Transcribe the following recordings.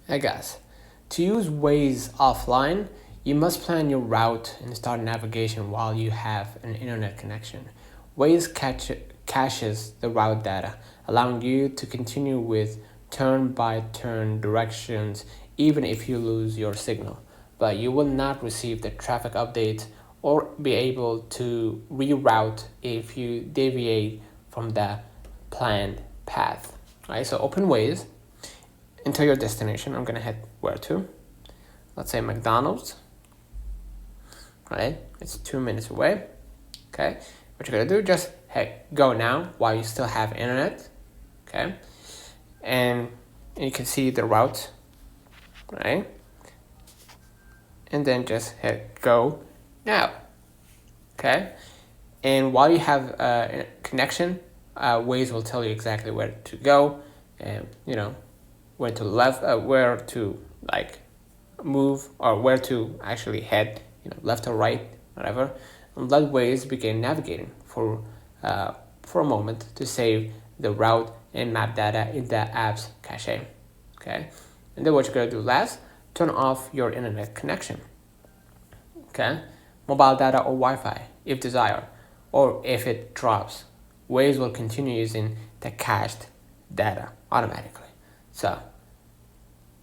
Hey guys, to use Waze offline, you must plan your route and start navigation while you have an internet connection. Waze caches the route data, allowing you to continue with turn-by-turn directions even if you lose your signal. But you will not receive the traffic updates or be able to reroute if you deviate from the planned path. Right, so open Waze. Enter your destination. I'm gonna head where to? Let's say McDonald's. Right? It's 2 minutes away. Okay. What you're gonna do? Just go now while you still have internet. Okay. And you can see the route. Right. And then just hit go now. Okay. And while you have a connection, Waze will tell you exactly where to go, and where to where to like move, or where to actually head, left or right, whatever. And let Waze begin navigating for a moment to save the route and map data in the app's cache. Okay, and then what you're gonna do last, turn off your internet connection. Okay, mobile data or Wi-Fi if desired, or if it drops, Waze will continue using the cached data automatically. So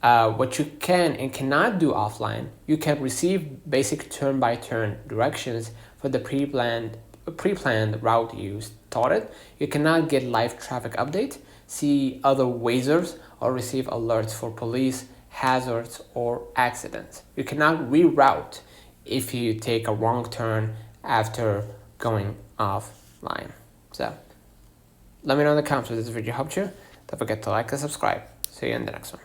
what you can and cannot do offline, you can receive basic turn-by-turn directions for the pre-planned route you started. You cannot get live traffic updates, see other Wazers, or receive alerts for police, hazards, or accidents. You cannot reroute if you take a wrong turn after going offline. So let me know in the comments if this video helped you. Don't forget to like and subscribe. See you in the next one.